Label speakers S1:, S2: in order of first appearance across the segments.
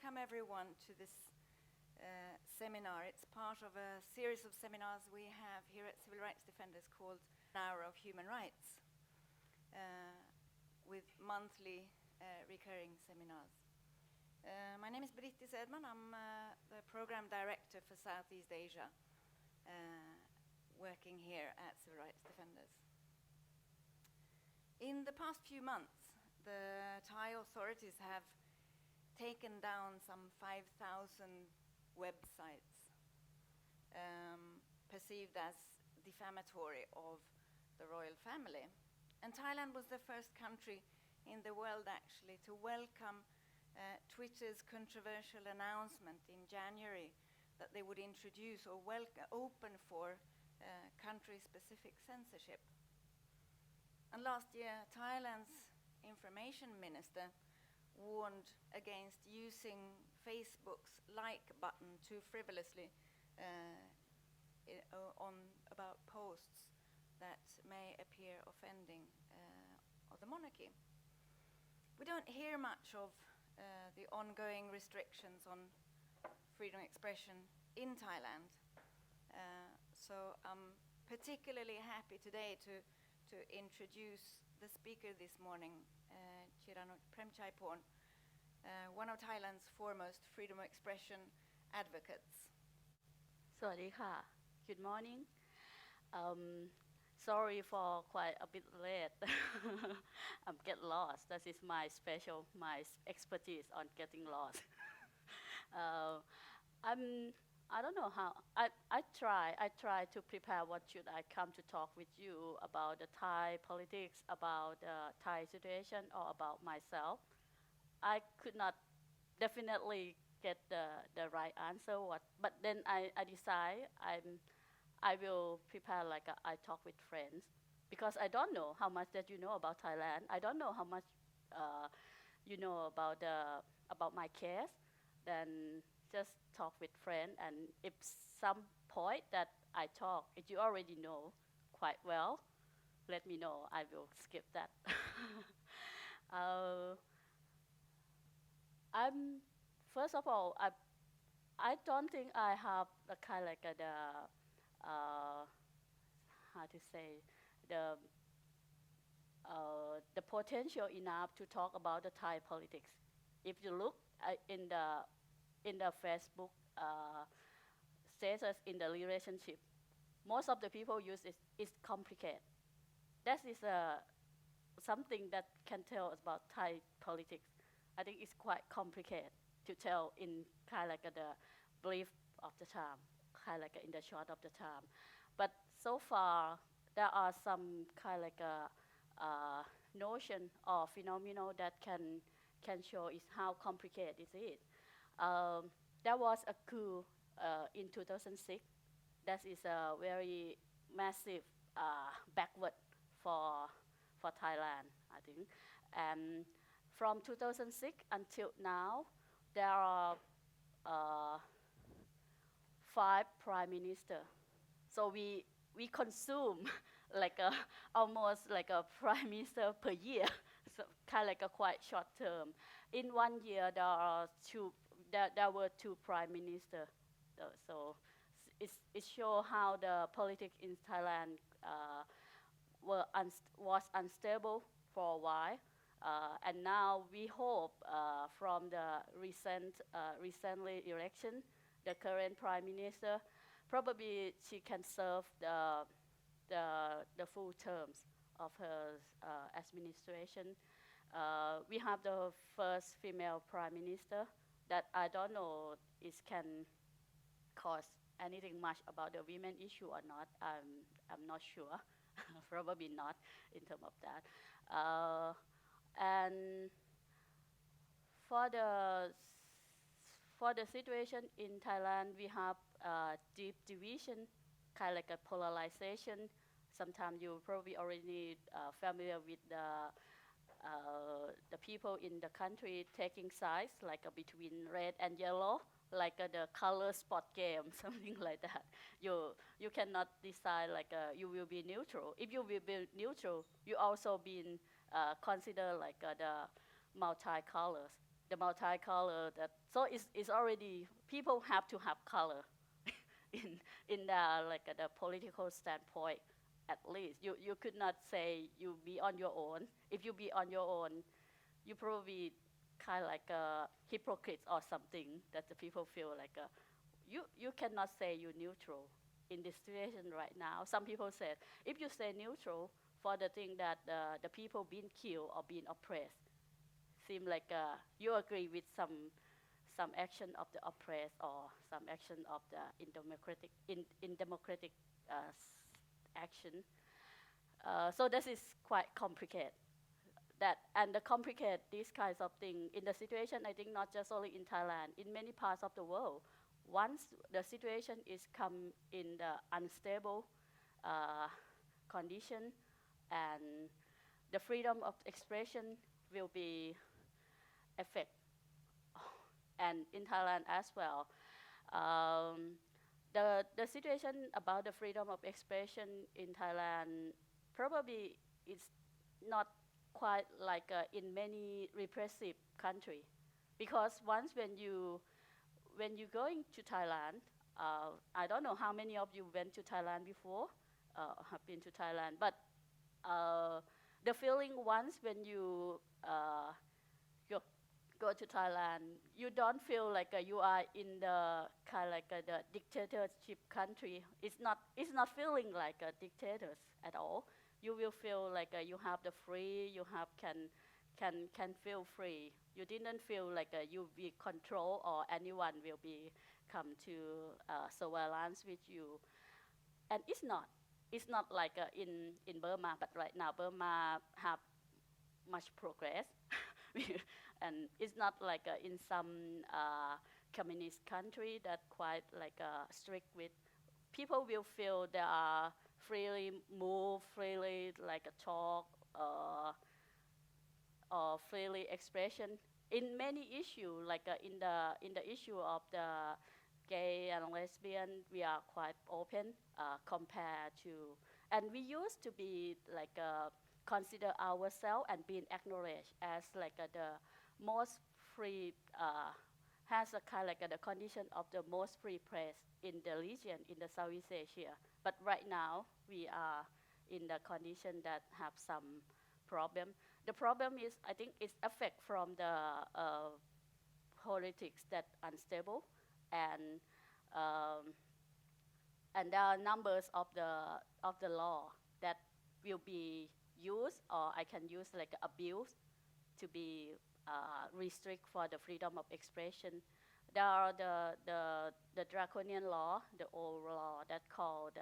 S1: welcome everyone to this seminar. It's part of a series of seminars we have here at Civil Rights Defenders called An Hour of Human Rights, with monthly recurring seminars. My name is Britti Sedman. I'm the program director for Southeast Asia, working here at Civil Rights Defenders. In the past few months, the Thai authorities have taken down some 5,000 websites perceived as defamatory of the royal family. And Thailand was the first country in the world actually to welcome Twitter's controversial announcement in January that they would introduce or open for country-specific censorship. And last year, Thailand's information minister warned against using Facebook's like button too frivolously about posts that may appear offending of the monarchy. We don't hear much of the ongoing restrictions on freedom of expression in Thailand. So I'm particularly happy today to introduce the speaker this morning, Chiranuch Premchaiporn, one of Thailand's foremost freedom of expression advocates.
S2: สวัสดีค่ะ Good morning. Sorry for quite a bit late. I'm get lost. That is my expertise on getting lost. I don't know how. I try to prepare what should I come to talk with you about the Thai politics, about the Thai situation, or about myself. I could not definitely get the right answer. But then I decide I will prepare like I talk with friends, because I don't know how much that you know about Thailand. I don't know how much you know about my case. Then just talk with friends, and if some point that I talk, if you already know quite well, let me know. I will skip that. First of all, I don't think I have the kind like how to say the potential enough to talk about the Thai politics. If you look in the Facebook status in the relationship, most of the people use is complicated. That is something that can tell us about Thai politics. I think it's quite complicated to tell in kind of like the brief of the time, kind of like in the short of the time. But so far, there are some kind of like a notion or phenomenon that can show is how complicated it is. There was a coup in 2006. That is a very massive backward for Thailand, I think. And from 2006 until now, there are 5 prime ministers. So we consume like almost like a prime minister per year, so kind of like a quite short term. In 1 year, there were 2 prime ministers. So it shows how the politics in Thailand was unstable for a while. And now we hope from the recently election, the current prime minister, probably she can serve the full terms of her administration. We have the first female prime minister that I don't know is can cause anything much about the women issue or not. I'm not sure. Probably not in terms of that. And for the situation in Thailand, we have deep division, kind of like a polarization. Sometimes you probably already familiar with the people in the country taking sides, like between red and yellow, like the color spot game, something like that. You cannot decide like you will be neutral. If you will be neutral, you also been considered like the multi-colors. the multicolor. That so it's already people have to have color in the like the political standpoint. At least you could not say you be on your own. If you be on your own, you probably kind of like a hypocrite or something that the people feel like you cannot say you're neutral in this situation right now. Some people said if you say neutral for the thing that the people being killed or being oppressed, seem like you agree with some action of the oppressed or some action of the in democratic action. So this is quite complicated. That and the complicate these kinds of things in the situation. I think not just only in Thailand, in many parts of the world. Once the situation is come in the unstable condition, and the freedom of expression will be affected, and in Thailand as well. Um, the situation about the freedom of expression in Thailand probably is not quite like in many repressive country, because once when you going to Thailand, I don't know how many of you went to Thailand before, have been to Thailand, but the feeling once when you go to Thailand, you don't feel like you are in the kind of like the dictatorship country. It's not feeling like dictators at all. You will feel like you have the free, you have can feel free. You didn't feel like you be controlled or anyone will be come to surveillance with you. And it's not like in Burma, but right now Burma have much progress. And it's not like in some communist country that quite like strict with people will feel they are freely move, freely like talk, or freely expression in many issues. Like in the issue of the gay and lesbian, we are quite open compared to, and we used to be like consider ourselves and being acknowledged as like the most free, has a kind of like the condition of the most free press in the region in the Southeast Asia. But right now we are in the condition that have some problem. The problem is, I think, it's effect from the politics that unstable, and there are numbers of the law that will be used, or I can use like abuse to be restrict for the freedom of expression. There are the draconian law, the old law that called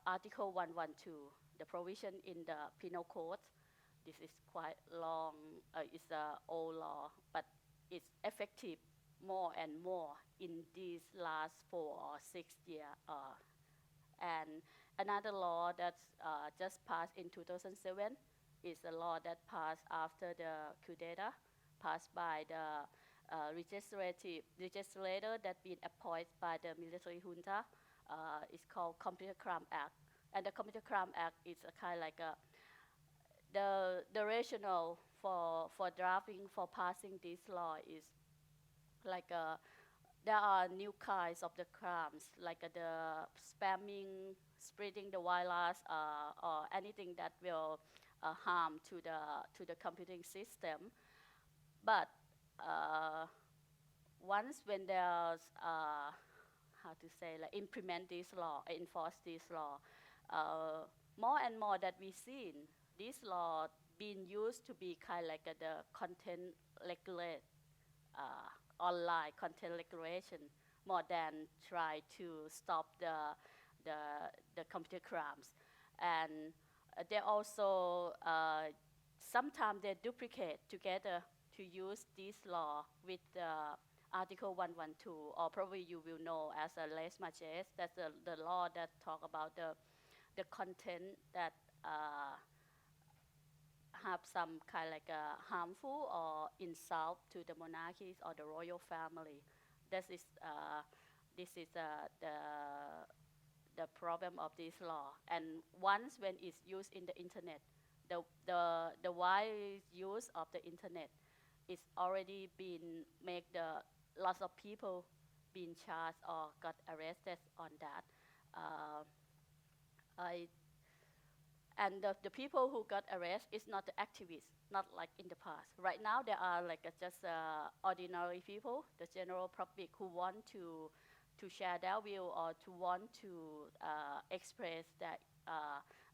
S2: Article 112, the provision in the penal code. This is quite long, it's an old law, but it's effective more and more in these last 4 or 6 years. And another law that's just passed in 2007 is a law that passed after the coup d'etat, passed by the legislator that been appointed by the military junta. It's called Computer Crime Act. And the Computer Crime Act is a kind of like the rationale for drafting, for passing this law is like there are new kinds of the crimes, like the spamming, spreading the virus, or anything that will harm to the computing system. But once when there's how to say, like implement this law, enforce this law, more and more that we've seen this law being used to be kind of like the content regulate, online content regulation, more than try to stop the computer crimes. And they also sometimes they duplicate together to use this law with Article 112, or probably you will know as a lèse majesté. That's the law that talk about the content that have some kind of like harmful or insult to the monarchies or the royal family. This is the problem of this law. And once when it's used in the internet, the wide use of the internet, it's already been make the lots of people being charged or got arrested on that. I And the people who got arrested is not the activists, not like in the past. Right now, there are like just ordinary people, the general public who want to share their view or to want to express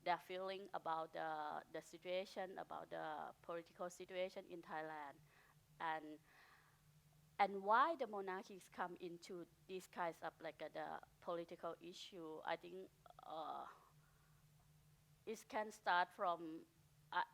S2: their feeling about the situation, about the political situation in Thailand, and why the monarchies come into these kinds of like the political issue. I think. It can start from,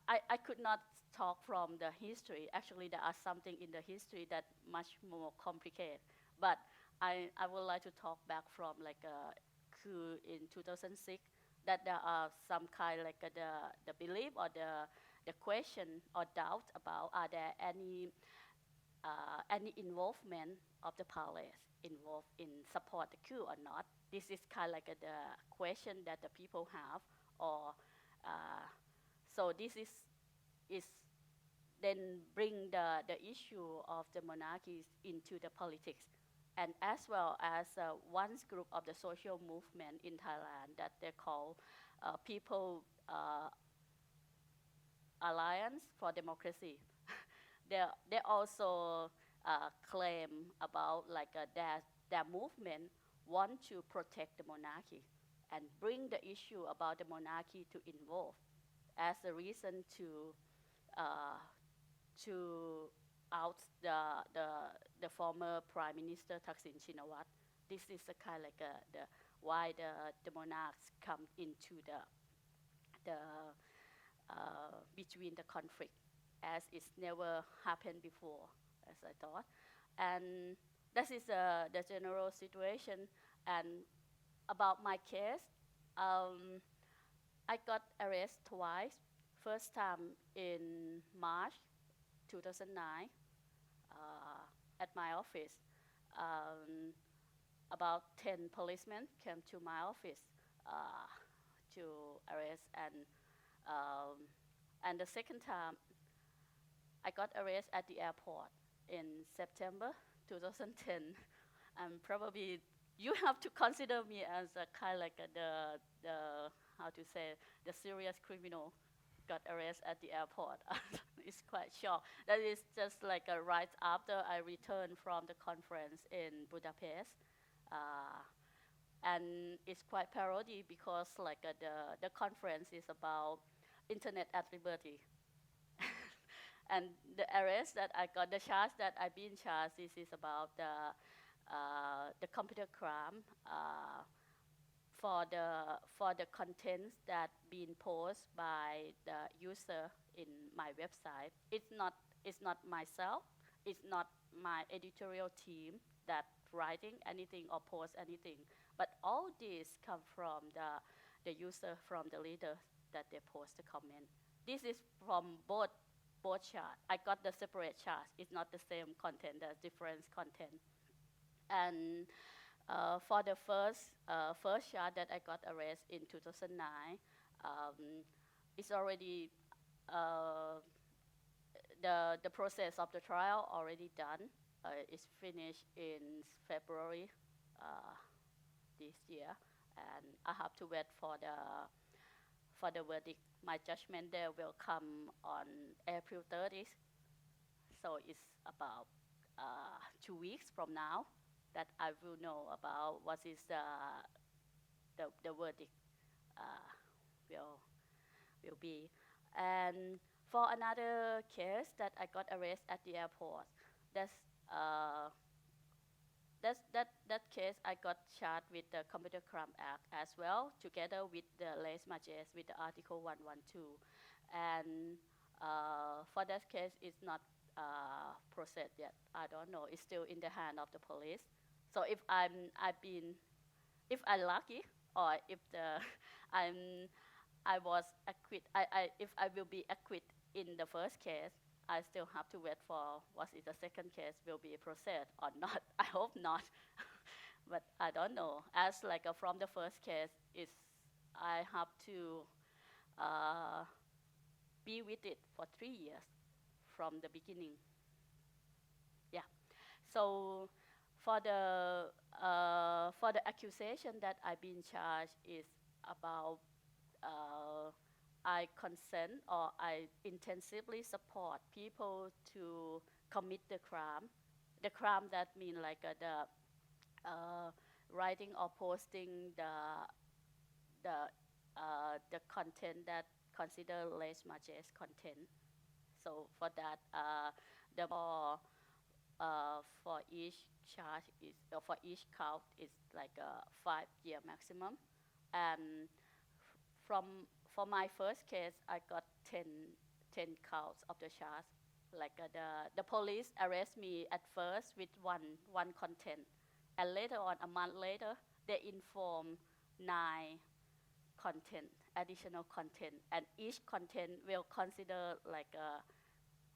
S2: I could not talk from the history. Actually, there are something in the history that much more complicated. But I would like to talk back from like a coup in 2006, that there are some kind like the belief or the question or doubt about are there any involvement of the palace involved in support the coup or not. This is kind of like the question that the people have, or so this is then bring the issue of the monarchies into the politics, and as well as one group of the social movement in Thailand that they call People Alliance for Democracy. They also claim about like their movement want to protect the monarchy and bring the issue about the monarchy to involve as a reason to out the former Prime Minister Thaksin Shinawatra. This is a kind of like why the monarchs come into the between the conflict, as it's never happened before, as I thought, and that is the general situation. And about my case, I got arrested twice. First time in March 2009 at my office. About 10 policemen came to my office to arrest, and the second time I got arrested at the airport in September 2010. And probably you have to consider me as a kind of like the how to say, the serious criminal got arrested at the airport. It's quite shocked. That is just like right after I returned from the conference in Budapest. And it's quite parody because like the conference is about internet at liberty. And the arrest that I got, the charge that I've been charged, this is about the computer crime for the contents that been posted by the user in my website. It's not myself. It's not my editorial team that writing anything or post anything. But all this come from the user, from the leader that they post the comment. This is from both chart. I got the separate chart. It's not the same content, the different content. And for the first chart that I got arrested in 2009, it's already the process of the trial already done. It's finished in February this year, and I have to wait for the verdict. My judgment there will come on April 30th, so it's about 2 weeks from now that I will know about what is the verdict will be. And for another case that I got arrested at the airport, that case I got charged with the Computer Crime Act as well, together with the lèse, majesté, with the Article 112. And for that case, it's not processed yet. I don't know. It's still in the hand of the police. So if I'm lucky, or if I was acquitted, if I will be acquitted in the first case, I still have to wait for what is the second case will be processed or not. I hope not, but I don't know. As like from the first case, I have to be with it for 3 years from the beginning. So for the accusation that I've been charged is about I consent or I intensively support people to commit the crime. The crime that mean like writing or posting the content that consider lèse majesté content. So for that, the for each charge is for each count is like a 5-year maximum, and from for my first case, I got 10 counts of the charge. Like the police arrest me at first with one content, and later on, a month later, they inform 9 content, additional content, and each content will consider like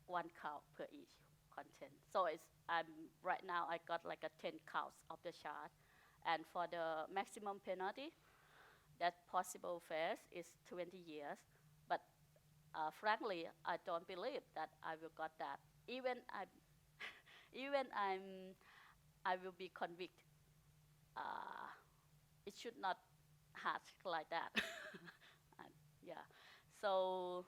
S2: 1 count per each content. So right now I got like 10 counts of the charge, and for the maximum penalty, that possible phase is 20 years. But frankly, I don't believe that I will got that. Even I will be convicted. It should not hard like that. And, yeah. So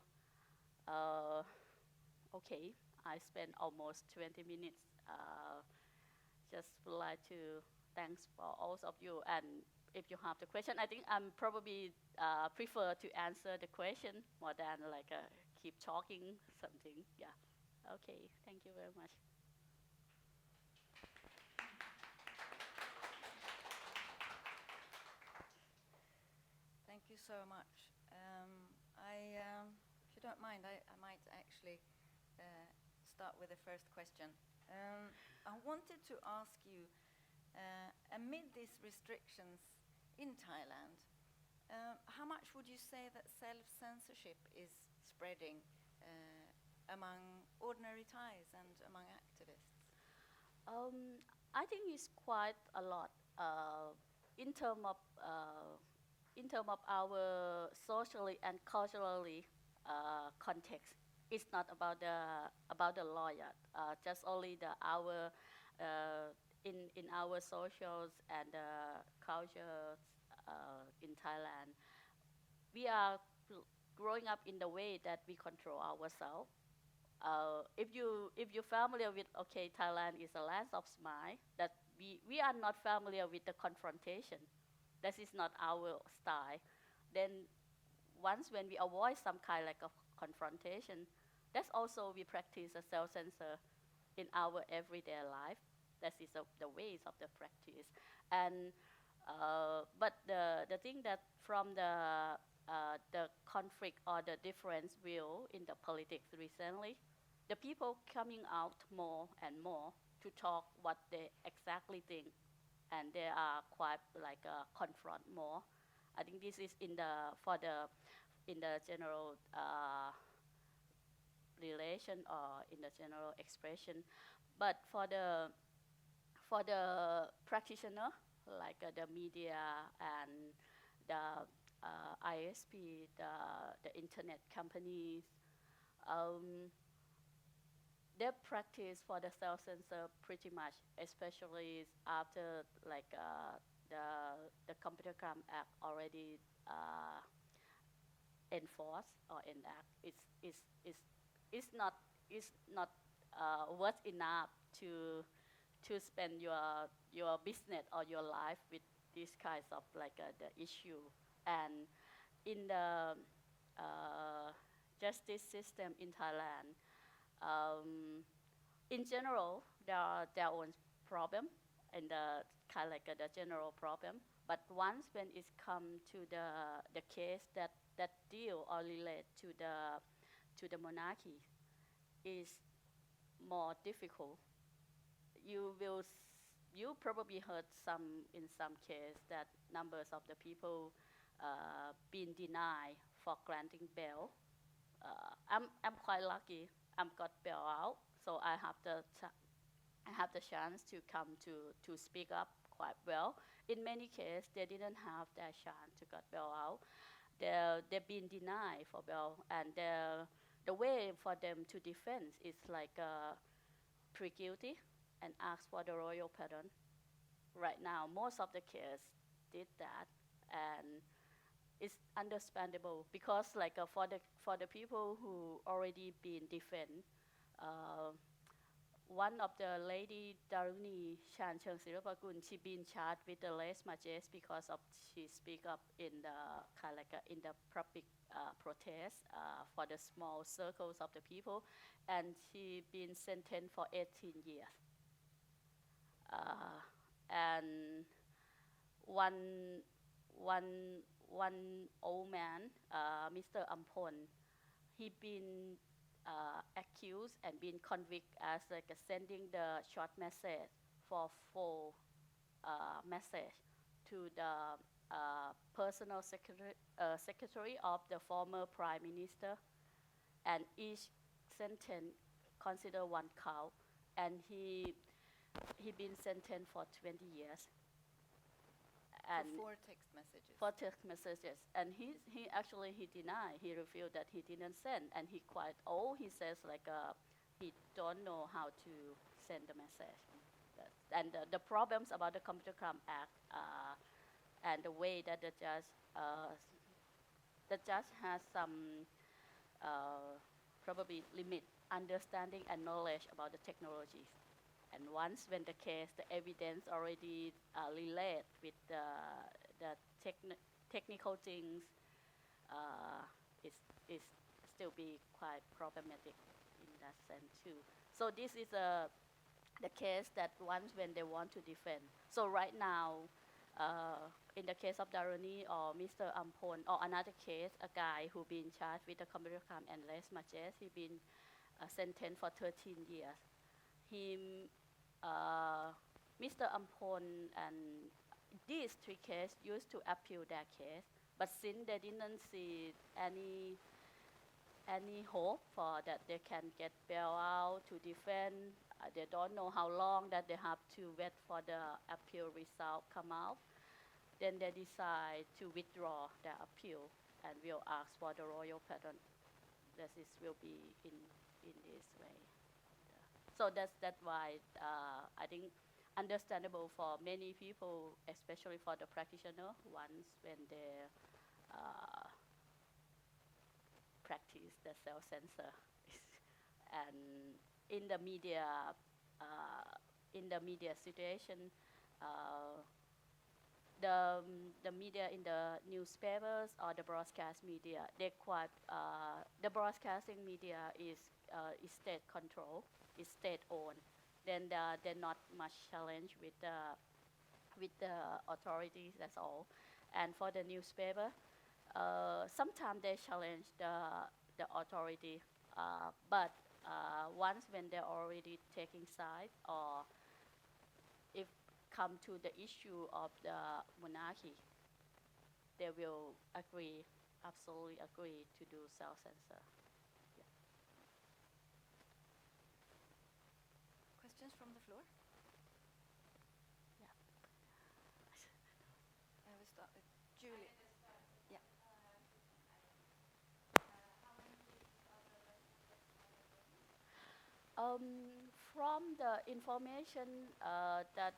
S2: okay, I spent almost 20 minutes. Just would like to thanks for all of you. And if you have the question, I think I'm probably prefer to answer the question more than like keep talking something. Yeah. Okay. Thank you very much.
S1: Thank you so much. If you don't mind, I might actually start with the first question. I wanted to ask you, amid these restrictions in Thailand, how much would you say that self-censorship is spreading among ordinary Thais and among activists?
S2: I think it's quite a lot in terms of our socially and culturally context. It's not about the law yet. Just only our in our socials and cultures in Thailand, we are growing up in the way that we control ourselves. If you're familiar with Thailand is a land of smile, that we are not familiar with the confrontation. That is not our style. Then once when we avoid some kind like of confrontation, that's also we practice a self-censor in our everyday life. That is the ways of the practice. And but the thing that from the conflict or the difference view in the politics recently, the people coming out more and more to talk what they exactly think, and they are quite like confront more. I think this is in the general relation or in the general expression. But for the practitioner, like the media and the ISP, the internet companies, they practice for the self-censor pretty much, especially after like the Computer Crime Act already enforced or enact. It's not worth enough to spend your business or your life with these kinds of like the issue. And in the justice system in Thailand, in general, there are their own problem and the kind of like the general problem. But once when it comes to the case that deal or relate to the monarchy, is more difficult. You probably heard in some case that numbers of the people been denied for granting bail. I'm quite lucky. I'm got bail out, so I have the chance to come to speak up quite well. In many cases, they didn't have that chance to get bail out. They've been denied for bail, and the way for them to defend is like pre-guilty. and ask for the royal pardon. Right now, most of the cases did that, and it's understandable because, like, for the people who already been defended, one of the lady Daruni Chancheng Sirapakun, she been charged with the lèse majesté because of she speak up in the kind of like in the public protest for the small circles of the people, and she been sentenced for 18 years. And one old man, Mr. Ampon, he been accused and been convicted as like sending the short message for full message to the personal secretary of the former prime minister, and each sentence consider one count, and he been sentenced for 20 years. And
S1: for 4 text messages.
S2: For text messages, and he actually denied. He revealed that he didn't send, and he quite old. He says like he don't know how to send the message. And the problems about the Computer Crime Act and the way that the judge has some probably limit understanding and knowledge about the technologies. And once when the case, the evidence already relate with the technical things, is still be quite problematic in that sense too. So this is the case that once when they want to defend. So right now, in the case of Daruni or Mr. Ampon, or another case, a guy who been charged with the computer crime and lèse majesté, he been sentenced for 13 years. Mr. Ampon and these 3 cases used to appeal their case, but since they didn't see any hope for that they can get bail out to defend, they don't know how long that they have to wait for the appeal result come out, then they decide to withdraw their appeal and will ask for the royal pardon. This will be in this way. So that's why I think understandable for many people, especially for the practitioner, once when they practice the self-censor. And in the media situation, the media in the newspapers or the broadcast media, they quite the broadcasting media is state control, is state owned. Then they're not much challenged with the authorities. That's all. And for the newspaper, sometimes they challenge the authority, but once when they're already taking side, or if come to the issue of the monarchy, they will absolutely agree to do self-censor. Yeah.
S1: Questions from the floor?
S2: Yeah.
S1: I will start with Julie. Yeah.
S2: From the information that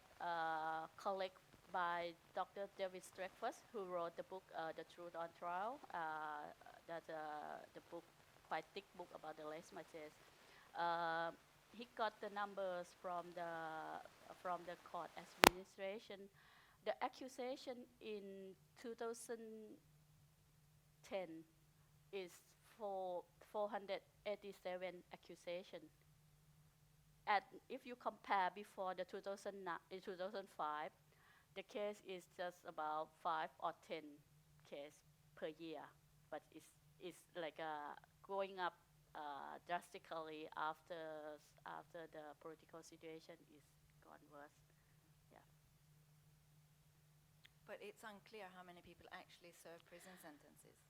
S2: collected by Dr. David Streckfus, who wrote the book The Truth on Trial, that's the book, quite thick book about the lèse majesté. He got the numbers from the court administration. The accusation in 2010 is for 487 accusations. And if you compare before the 2005, the case is just about 5 or 10 cases per year, but it's like going up drastically after the political situation is gone worse. Yeah.
S1: But it's unclear how many people actually serve prison sentences.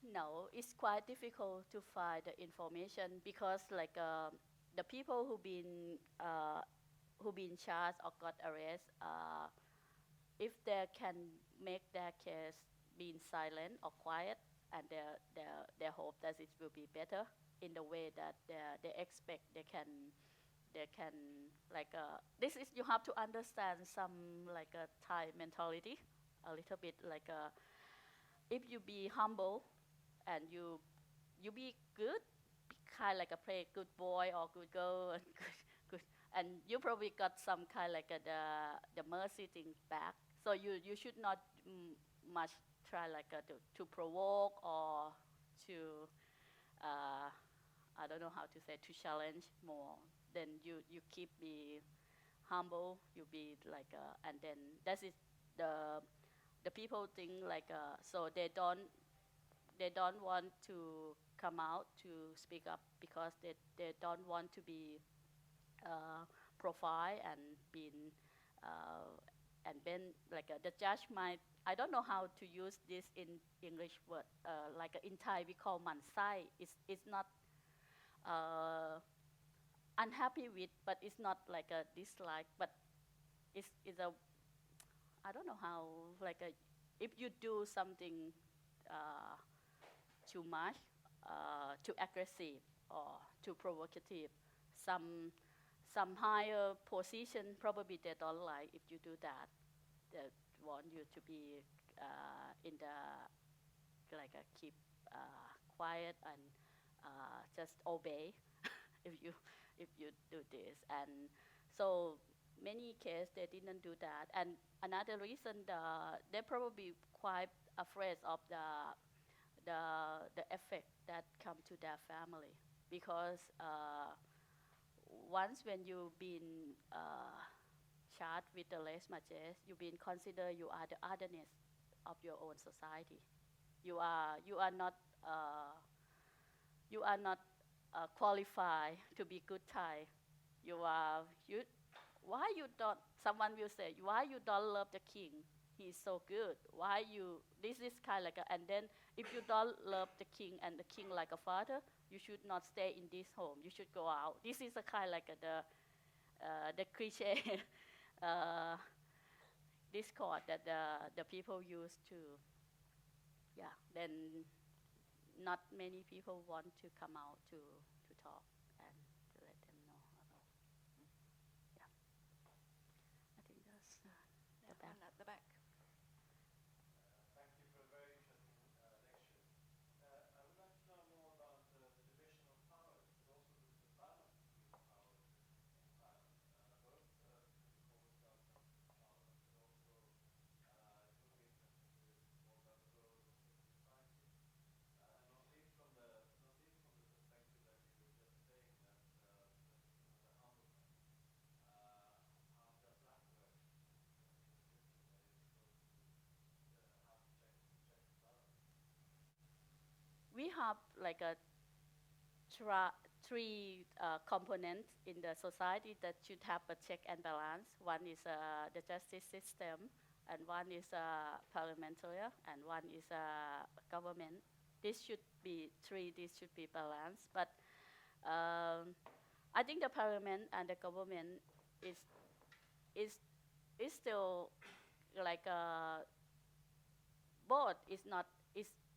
S2: No, it's quite difficult to find the information because like the people who've been charged or got arrested, if they can make their case being silent or quiet, and they hope that it will be better in the way that they expect they they can this is, you have to understand some Thai mentality a little bit, if you be humble and you be good, be kind a play good boy or good girl and good, and you probably got some kind the mercy thing back. So you should not much try to provoke or to I don't know how to say, to challenge more. Then you keep be humble, you be and then that is the people think so they don't want to come out to speak up because they don't want to be profile and been and then the judge might, I don't know how to use this in English word, in Thai we call man sai. It's not unhappy with, but it's not like a dislike, but it's a, I don't know how, if you do something too much, too aggressive or too provocative, some higher position probably they don't like if you do that. They want you to be in the keep quiet and just obey if you do this. And so many cases they didn't do that. And another reason they probably quite afraid of the effect that come to their family, because once when you've been charged with the lèse majesté, you've been considered you are the otherness of your own society. You are not qualified to be good Thai. Why you don't? Someone will say, why you don't love the king? He's so good. Why you? This is kind of and then if you don't love the king and the king like a father, you should not stay in this home. You should go out. This is a kind the cliche discord that the people use to. Yeah. Then not many people want to come out to talk and to let them know about. Yeah. I think that's the back.
S1: At the back.
S3: Thank you for a very interesting lecture. I would like to know more about the division of powers, but also the balance between powers in Thailand, both the court government powers, but also it would be interesting to hear more about the role of civil society, and not least from the perspective that you were just saying that the humbleness. How does that work in the system that is supposed to have check and balance?
S2: We have three components in the society that should have a check and balance. One is the justice system, and one is parliamentary, and one is government. This should be balanced. But I think the parliament and the government is still both. Is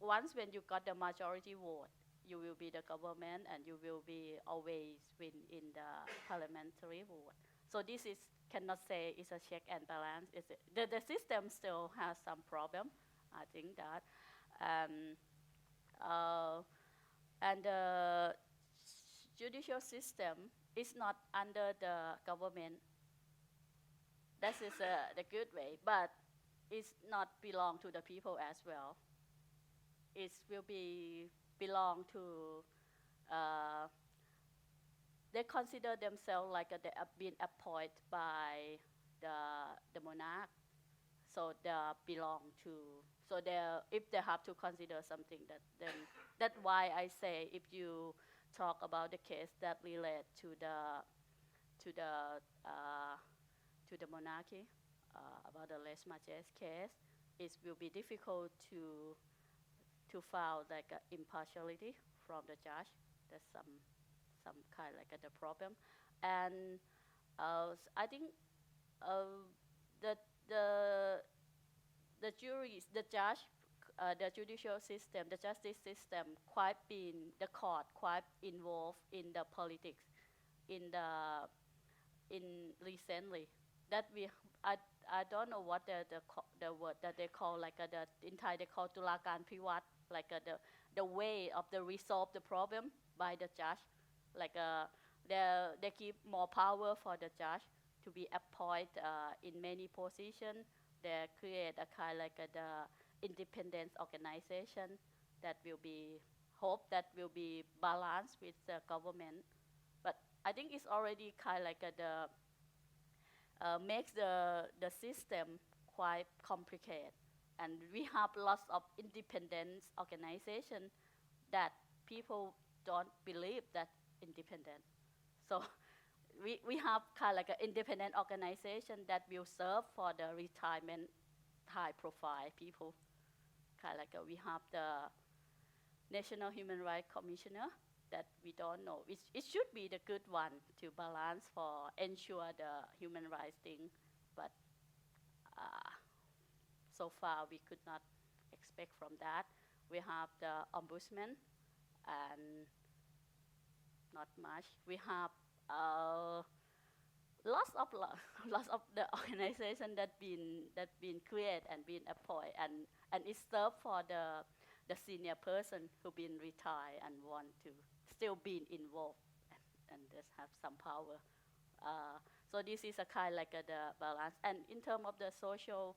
S2: once when you got the majority vote, you will be the government and you will be always win in the parliamentary vote. So this is cannot say it's a check and balance. The system still has some problem. I think that, and the judicial system is not under the government. That is the good way, but it's not belong to the people as well. It will belong to. They consider themselves like they have been appointed by the monarch, so they belong to. So if they have to consider something, then that's why I say if you talk about the case that relate to the monarchy, about the lèse majesté case, it will be difficult to found impartiality from the judge. That's some kind the problem, and I think that the juries, the judge, the judicial system, the justice system, the court quite involved in the politics, in the in recently that I don't know what the word that they call like in Thai they call tulakan piwat, like the way of the resolve the problem by the judge, like they give more power for the judge to be appointed in many positions. They create a kind like the independent organization that will be hope that will be balanced with the government. But I think it's already kind of like the makes the system quite complicated. And we have lots of independent organizations that people don't believe that independent. So we have kind of like an independent organization that will serve for the retirement high profile people. Kind of like we have the National Human Rights Commissioner that we don't know. It should be the good one to balance for ensure the human rights thing, but so far we could not expect from that. We have the ombudsman and not much. We have lots of lots of the organization that been created and been appointed and it served for the senior person who been retired and want to still be involved and just have some power. So this is a kind like the balance. And in terms of the social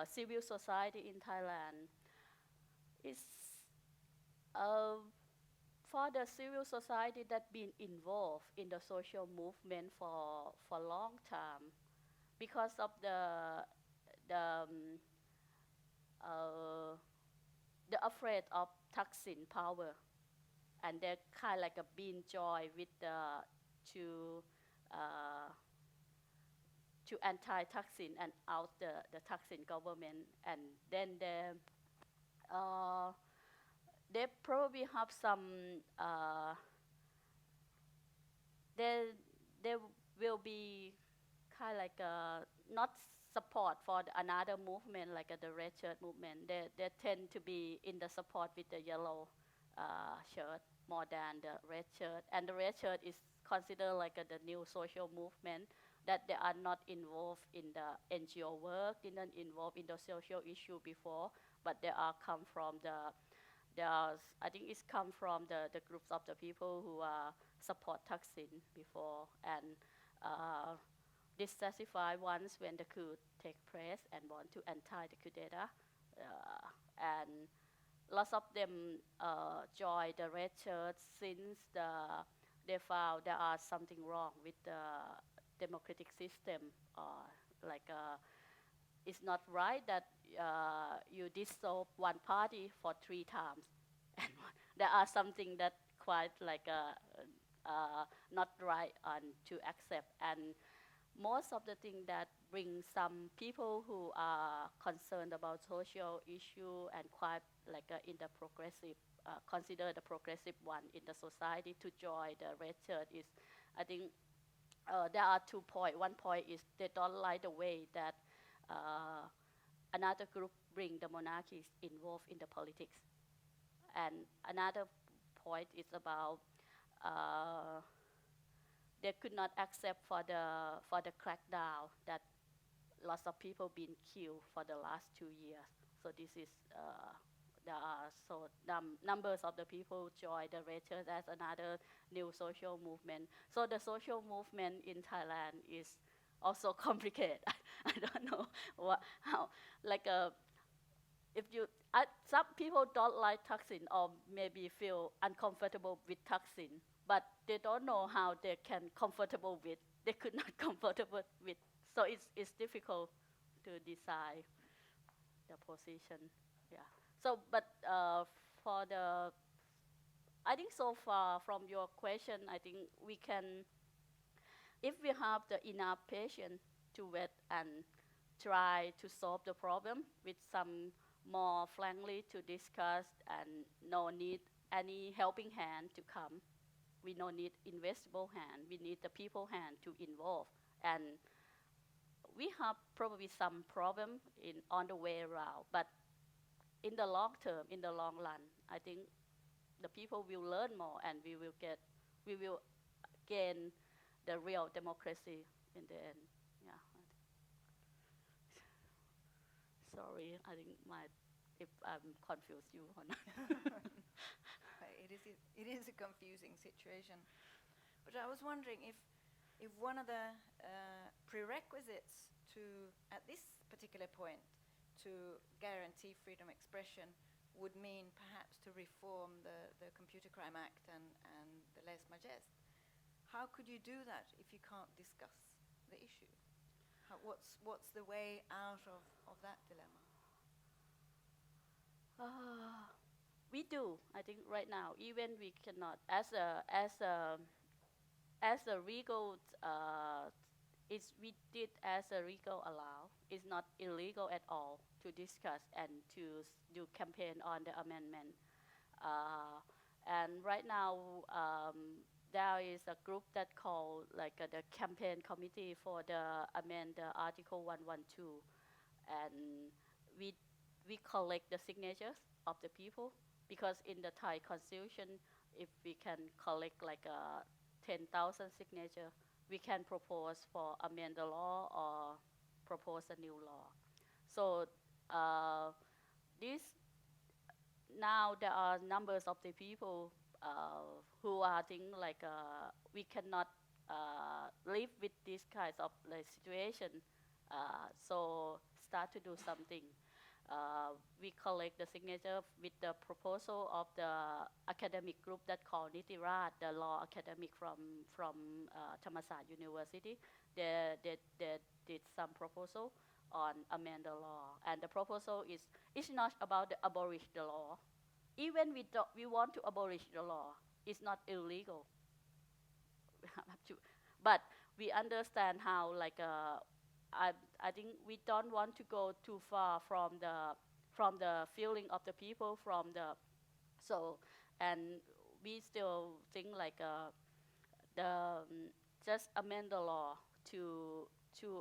S2: civil society in Thailand, it's for the civil society that been involved in the social movement for long time because of the afraid of Thaksin power, and they're kind of like being joined with to anti-Thaksin and out the Thaksin government, and then they probably have some they will be kind of like not support for another movement like the red shirt movement. They tend to be in the support with the yellow shirt more than the red shirt. And the red shirt is considered like the new social movement that they are not involved in the NGO work, didn't involve in the social issue before, but they are come from I think it's come from the groups of the people who support Thaksin before and dissatisfied once when the coup take place and want to anti the coup d'etat. And lots of them joined the red shirts since they found there are something wrong with the democratic system. It's not right that you dissolve one party for 3 times. And there are something that quite like not right to accept. And most of the things that bring some people who are concerned about social issue and quite like in the progressive, consider the progressive one in the society to join the red shirt is, I think there are 2 points. One point is they don't like the way that another group bring the monarchies involved in the politics. And another point is about they could not accept for the crackdown that lots of people been killed for the last 2 years. So this is there are so numbers of the people join the red shirt as another new social movement. So the social movement in Thailand is also complicated. I don't know how like if you some people don't like Thaksin or maybe feel uncomfortable with Thaksin, but they don't know how they can comfortable with. They could not comfortable with. So it's difficult to decide the position. Yeah. So but for I think so far from your question, I think we can, if we have the enough patience to wait and try to solve the problem with some more frankly to discuss and no need any helping hand to come. We no need investable hand. We need the people hand to involve. And we have probably some problem on the way around, but in the long term, in the long run, I think the people will learn more and we will gain the real democracy in the end. Yeah. Sorry, I think if I'm confused you or not.
S1: It is a confusing situation. But I was wondering if one of the prerequisites to, at this particular point, to guarantee freedom of expression would mean perhaps to reform the Computer Crime Act and the lèse majesté. How could you do that if you can't discuss the issue? What's the way out of that dilemma?
S2: We do, I think, right now. Even we cannot, as a legal, we did as a legal allow. It's not illegal at all to discuss and to do campaign on the amendment. And right now, there is a group that called the campaign committee for the amend the Article 112, and we collect the signatures of the people, because in the Thai constitution, if we can collect 10,000 signatures, we can propose for amend the law or propose a new law. So this now there are numbers of the people who are thinking we cannot live with these kinds of situation. So start to do something. We collect the signature with the proposal of the academic group that called Nitirat, the law academic from Thammasat University. They did some proposal on amend the law, and the proposal is not about the abolish the law. Even we want to abolish the law, it's not illegal. But we understand how I think we don't want to go too far from the feeling of the people, and we still think just amend the law to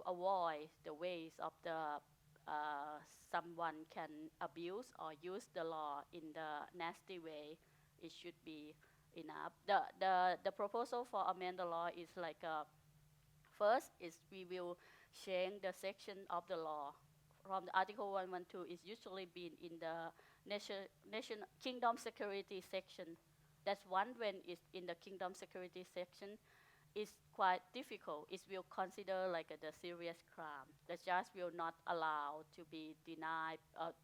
S2: avoid the ways of someone can abuse or use the law in the nasty way. It should be enough. The proposal for amend the law is first is we will change the section of the law from the Article 112 is usually been in the nation kingdom security section. That's one. When it's in the kingdom security section, it's quite difficult. It will consider the serious crime. The judge will not allow to be denied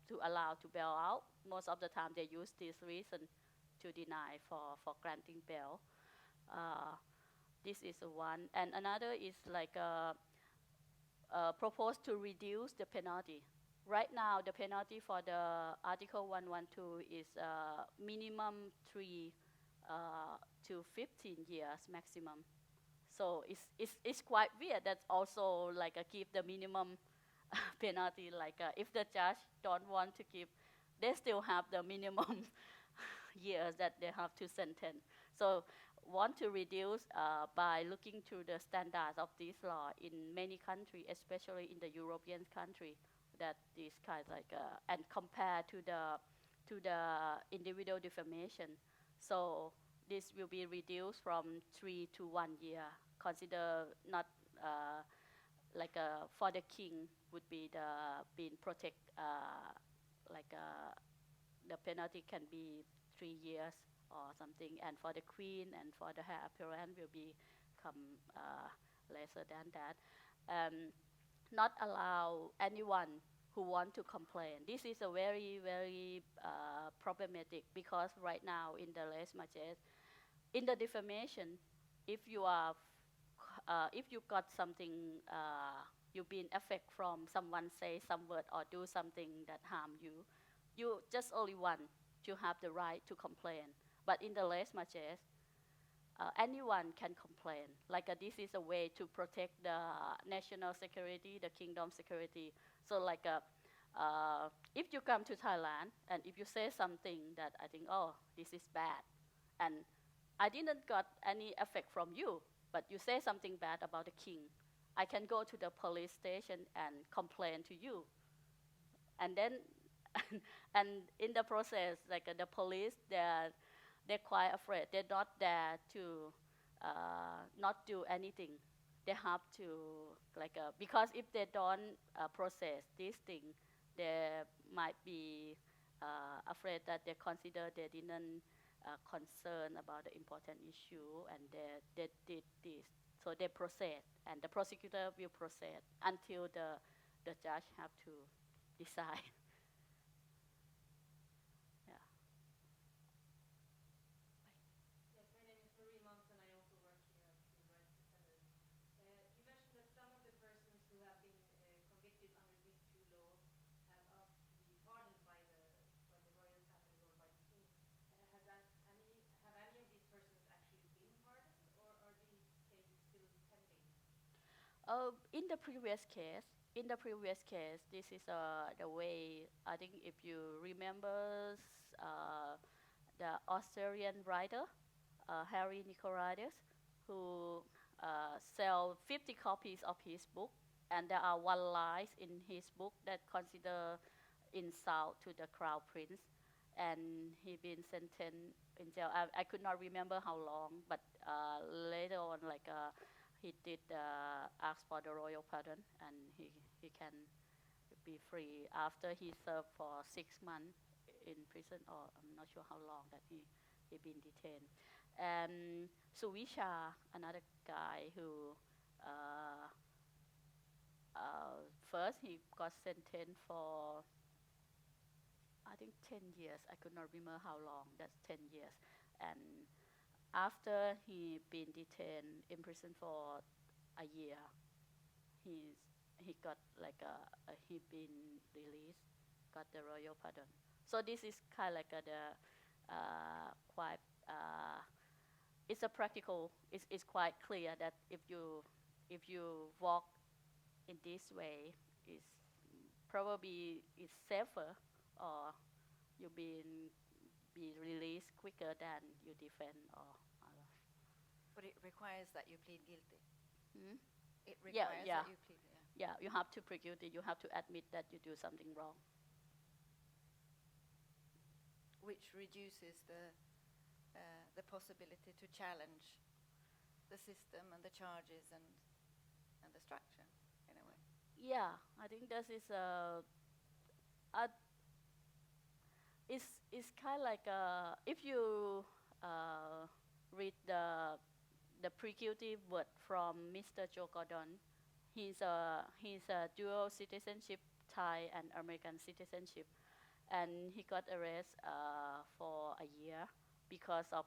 S2: to allow to bail out. Most of the time they use this reason to deny for granting bail. This is one, and another is proposed to reduce the penalty. Right now, the penalty for the Article 112 is minimum 3 to 15 years maximum. So it's quite weird. That's also give the minimum penalty. If the judge don't want to give, they still have the minimum years that they have to sentence. So want to reduce by looking to the standards of this law in many countries, especially in the European country, that this kind and compare to the individual defamation. So this will be reduced from 3 to 1 year. Consider not for the king would be being protect the penalty can be 3 years or something, and for the queen and for the hair apparent will become lesser than that. Not allow anyone who want to complain. This is a very, very problematic, because right now in the lèse majesté, in the defamation, if you got something, you've been affected from someone say some word or do something that harm you, you just only want to have the right to complain. But in the lèse majesté, anyone can complain. This is a way to protect the national security, the kingdom security. So if you come to Thailand and if you say something that I think, oh, this is bad, and I didn't got any effect from you, but you say something bad about the king, I can go to the police station and complain to you. And then, and in the process, the police, they're quite afraid. They're not there to not do anything. They have to because if they don't process these things, they might be afraid that they consider they didn't concern about the important issue, and they did this. So they proceed, and the prosecutor will proceed until the judge have to decide. Yeah.
S4: Yes, my name is Marie Monks, and I also work here at Human Rights Defenders. You mentioned that some of the persons who have been convicted under these two laws have asked to be pardoned by the royal family or by the king. Have any of these persons actually been pardoned, or are these cases still pending?
S2: In the previous case, this is the way. I think if you remember the Australian writer Harry Nicolaides, who sell 50 copies of his book, and there are one line in his book that consider insult to the crown prince, and he been sentenced in jail. I could not remember how long, but later on, he did ask for the royal pardon, and he can be free after he served for 6 months in prison, or I'm not sure how long that he been detained. And Suvisha, another guy who first he got sentenced for I think 10 years. I could not remember how long. That's 10 years. And after he been detained in prison for a year, he got he been released, got the royal pardon. So this is kind of the quite it's a practical. It's quite clear that if you walk in this way, is probably is safer, or you be released quicker than you defend or other.
S1: But it requires that you plead guilty.
S2: Hmm?
S1: It
S2: Yeah,
S1: requires
S2: yeah.
S1: that you plead.
S2: Yeah, you have to plead guilty. You have to admit that you do something wrong.
S1: Which reduces the possibility to challenge the system and the charges and the structure in a way.
S2: Yeah, I think this is it's kind of if you read the pre-guilty word from Mr. Joe Gordon, he's a dual citizenship, Thai and American citizenship, and he got arrested for a year because of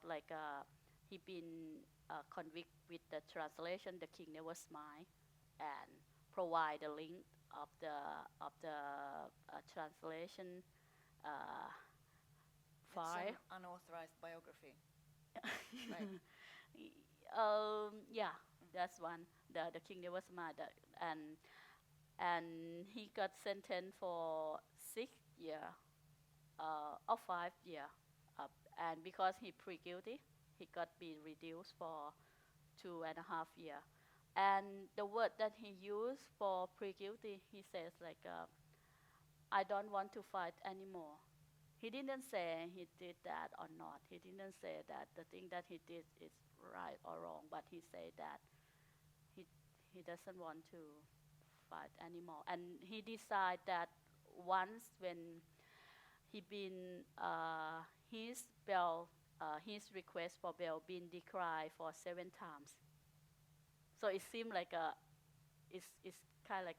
S2: he been convicted with the translation "The King Never Smile," and provide the link of the translation file.
S1: It's an unauthorized biography. Right.
S2: Yeah, that's one. The King Never Smile, and he got sentenced for 6 years or 5 years, and because he pre-guilty, he got be reduced for 2.5 years. And the word that he used for pre-guilty, he says I don't want to fight anymore. He didn't say he did that or not. He didn't say that the thing that he did is right or wrong, but he said that he doesn't want to fight anymore. And he decided that once when he been his bail, his request for bail been declined for 7 times. So it seemed it's kind of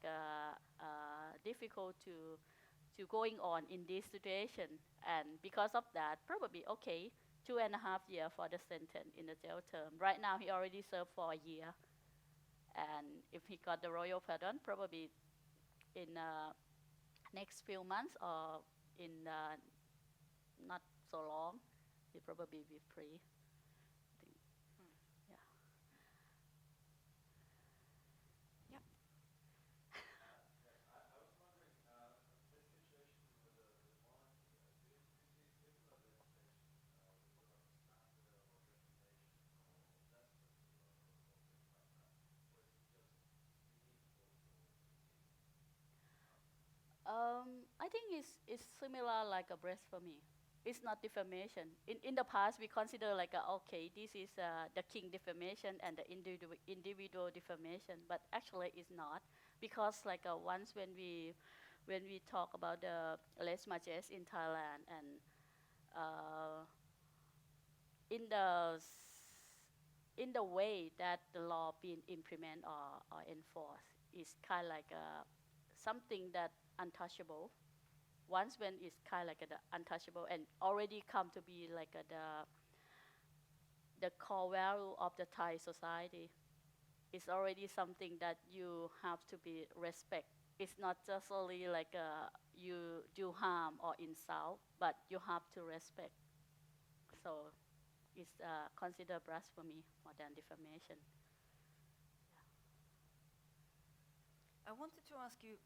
S2: difficult to going on in this situation, and because of that, probably 2.5 years for the sentence in the jail term. Right now, he already served for a year, and if he got the royal pardon, probably in next few months or in not so long, he'll probably be free. Yeah.
S1: Yep.
S3: Yes, I was wondering, this situation with the monarchy, do you see similar legislation with sort of slander or defamation or blasphemy or things like that? Or is it just unique for
S2: I think it's similar like a blasphemy. It's not defamation. In the past, we consider like, okay, this is the king defamation and the individual defamation, but actually it's not, because like once when we talk about the lèse majesté in Thailand, and in the in the way that the law being implemented or enforced is kind of like something that untouchable. Once when it's kind of like the untouchable and already come to be like the core value of the Thai society, it's already something that you have to be respect. It's not just only like you do harm or insult, but you have to respect. So it's considered blasphemy more than defamation.
S1: I wanted to ask you,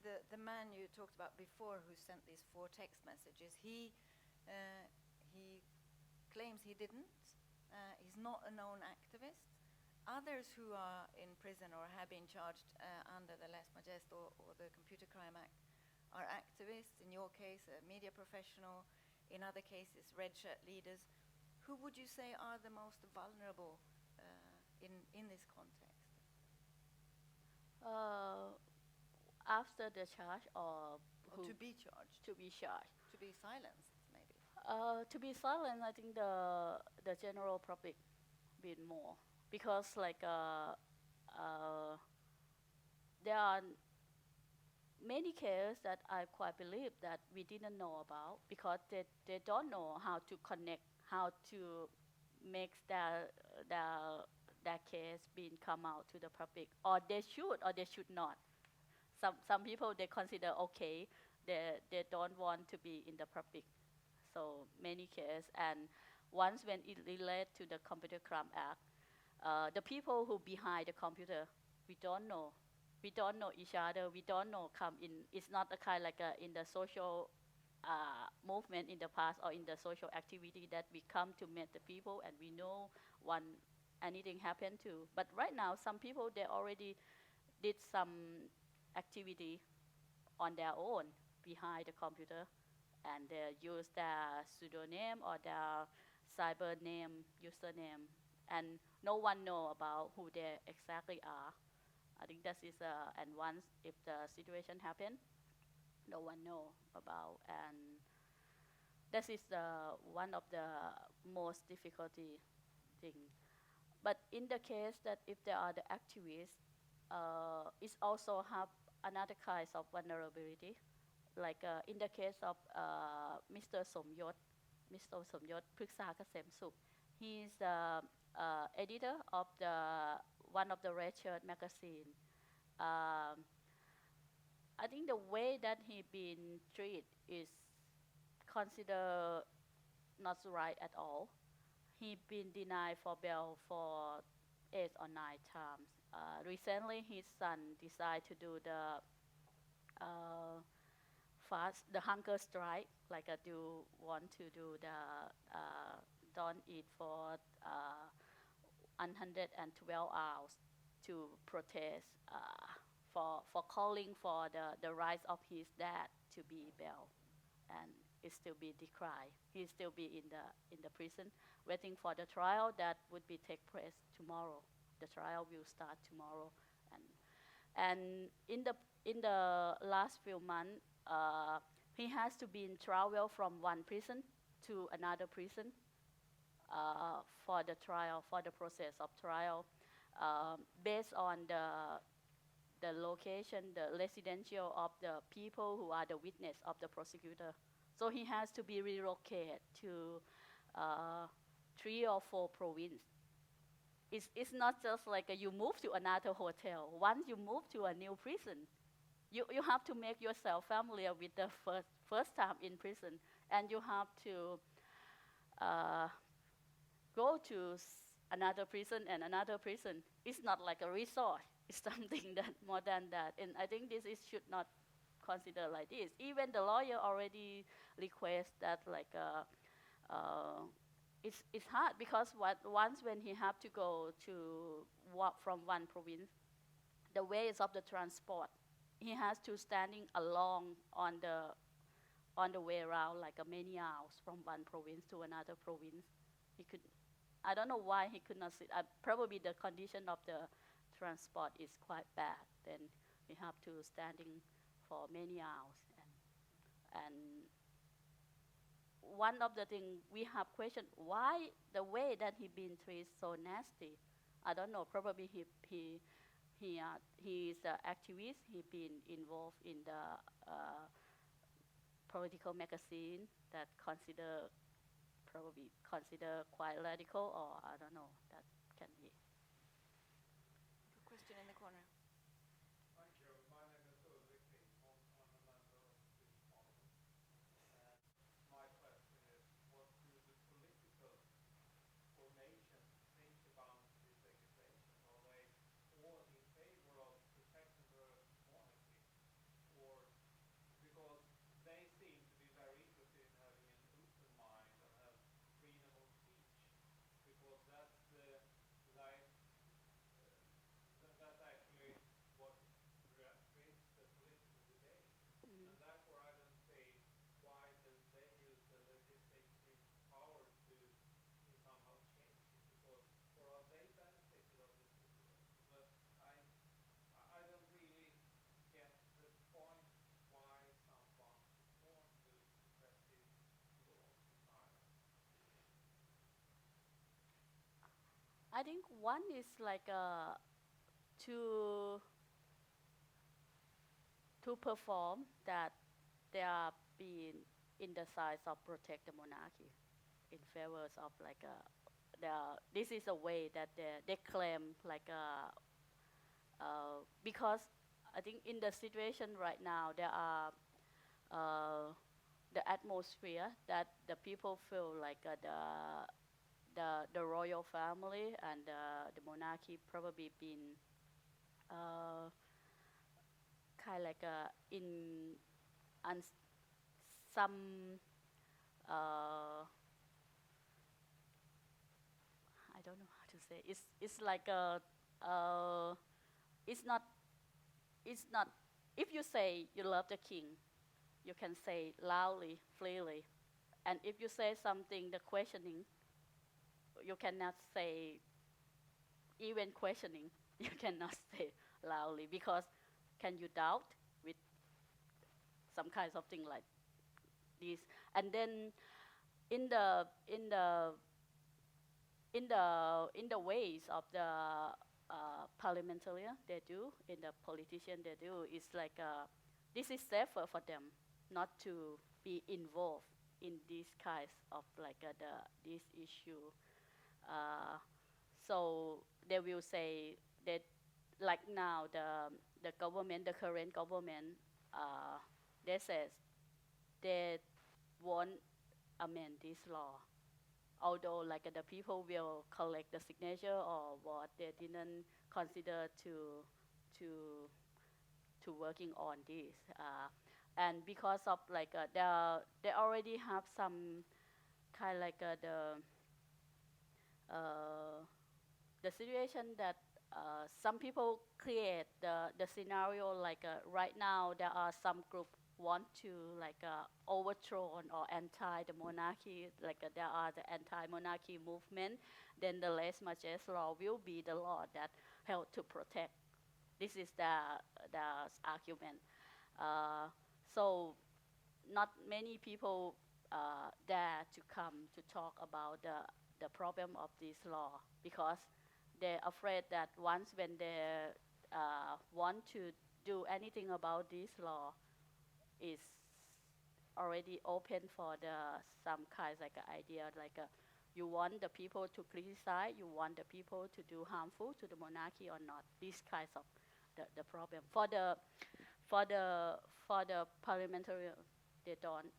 S1: the man you talked about before who sent these 4 text messages, he claims he didn't. He's not a known activist. Others who are in prison or have been charged under the lèse majesté or the Computer Crime Act are activists. In your case, a media professional. In other cases, red shirt leaders. Who would you say are the most vulnerable in this context?
S2: After the charge, or
S1: to be charged?
S2: To be charged.
S1: To be silenced, maybe?
S2: To be silenced, I think the general public bit more, because like there are many cases that I quite believe that we didn't know about, because they don't know how to connect, how to make their case being come out to the public, or they should not. Some people, they consider okay, they don't want to be in the public. So many cases, and once when it relates to the Computer Crime Act, the people who behind the computer, we don't know. We don't know each other. We don't know come in. It's not a kind like in the social movement in the past, or in the social activity that we come to meet the people and we know when anything happened to. But right now, some people, they already did some activity on their own behind the computer, and they use their pseudonym or their cyber name, username, and no one know about who they exactly are. I think that is, and once if the situation happen, no one know about, and that is one of the most difficulty thing. But in the case that if there are the activists, it also have another kind of vulnerability. Like in the case of Mr. Somyot Premchaiporn, he is the editor of one of the red shirt magazine. I think the way that he been treated is considered not right at all. He been denied for bail for 8 or 9 times. Recently, his son decided to do the hunger strike, like I do want to do the don't eat for 112 hours to protest for calling for the rights of his dad to be bailed, and it still be declined. He still be in the prison, waiting for the trial that would be take place tomorrow. The trial will start tomorrow, and in the last few months, he has to be in travel from one prison to another prison for the trial, for the process of trial, based on the location, the residential of the people who are the witness of the prosecutor. So he has to be relocated to 3 or 4 provinces. It's not just like you move to another hotel. Once you move to a new prison, you have to make yourself familiar with the first time in prison, and you have to go to another prison and another prison. It's not like a resort. It's something that more than that. And I think this should not consider like this. Even the lawyer already requests that like it's hard, because once when he have to go to walk from one province, the ways of the transport, he has to standing along on on the way around like many hours from one province to another province. He could, I don't know why he could not sit. Probably the condition of the transport is quite bad. Then we have to standing for many hours. And one of the things we have questioned, why the way that he been treated so nasty. I don't know, probably he is an activist. He been involved in the political magazine that probably consider quite radical, or I don't know, that can be.
S1: A question in the corner.
S3: Thank you. My name is Ulrik Pingsson. I'm a member of the Swedish Parliament. My question is, what do the political formations think about this legislation? Are they all in favor of protecting the monarchy? Or because they seem to be very interested in having an open mind and have freedom of speech, because that's the like that's actually what creates the political debate. And therefore I don't see why they use the legislative power to somehow change it, because or are they benefited of this situation? But I don't really get the point why someone wants to suppress these laws in Thailand.
S2: I think one is like to perform that they are being in the side of protect the monarchy in favor of like this is a way that they claim like because I think in the situation right now there are the atmosphere that the people feel like the royal family and the monarchy probably been kind of like in some I don't know how to say. It's like it's not if you say you love the king, you can say loudly, freely, and if you say something the questioning, you cannot say even questioning. You cannot say loudly because can you doubt with some kinds of thing like this, and then in the ways of the parliamentarian they do, in the politician they do, it's like this is safer for them not to be involved in these kinds of like this issue. So they will say that like now the government, the current government, they says they won't amend this law, although like the people will collect the signature or what, they didn't consider to working on this, and because of like they already have some kind like the situation that some people create the scenario like right now there are some group want to like overthrow or anti the monarchy, like there are the anti-monarchy movement, then the lèse majesté law will be the law that help to protect. This is the argument. So not many people dare to come to talk about the problem of this law because they're afraid that once when they want to do anything about this law, is already open for some kinds like idea like you want the people to criticize, you want the people to do harmful to the monarchy or not. These kinds of the problem for the parliamentary, they don't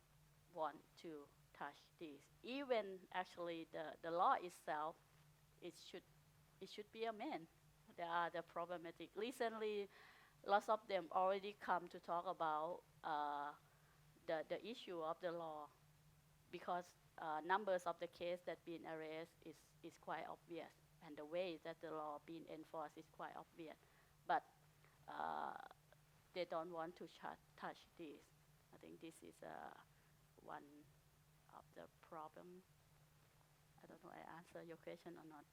S2: want to touch this. Even actually the law itself, it should be amended. There are the problematic. Recently, lots of them already come to talk about the issue of the law because numbers of the cases that been arrested is quite obvious, and the way that the law being enforced is quite obvious. But they don't want to touch this. I think this is one of the problem. I don't know I answer your question or not.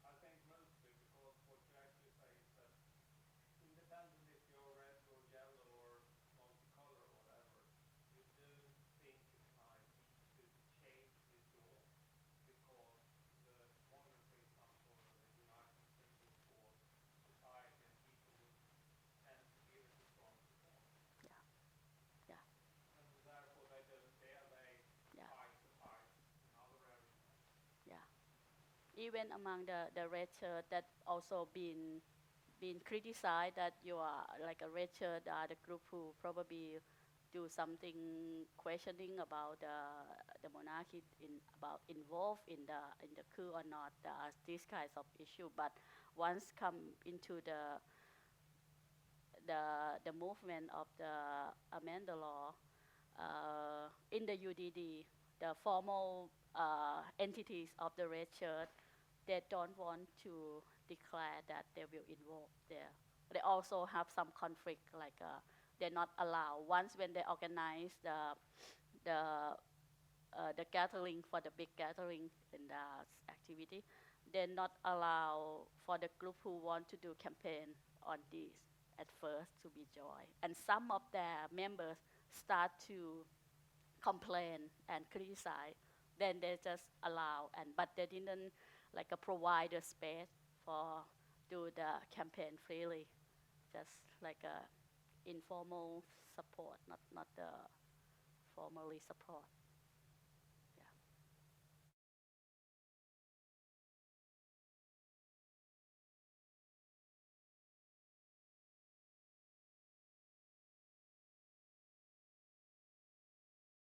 S3: I think mostly because what you actually say is that independent if you're red or yellow or multicolor or whatever, you do think it might need to change this law because the monarchy is some sort of a uniting symbol for society and people would tend to give it a strong support.
S2: Yeah, yeah,
S3: And therefore they don't dare they
S2: yeah,
S3: fight the fight in other arenas.
S2: yeah. Even among the red shirt that also been criticized that you are like a red shirt are the group who probably do something questioning about the monarchy about involved in the coup or not. There are these kinds of issue, but once come into the movement of the amend the law in the UDD, the formal entities of the red shirt, they don't want to declare that they will involve there. They also have some conflict, like they're not allowed. Once when they organize the gathering for the big gathering in the activity, they're not allowed for the group who want to do campaign on this at first to be joined. And some of their members start to complain and criticize. Then they just allow, but they didn't like provide a space for do the campaign freely, just like a informal support, not the formally support.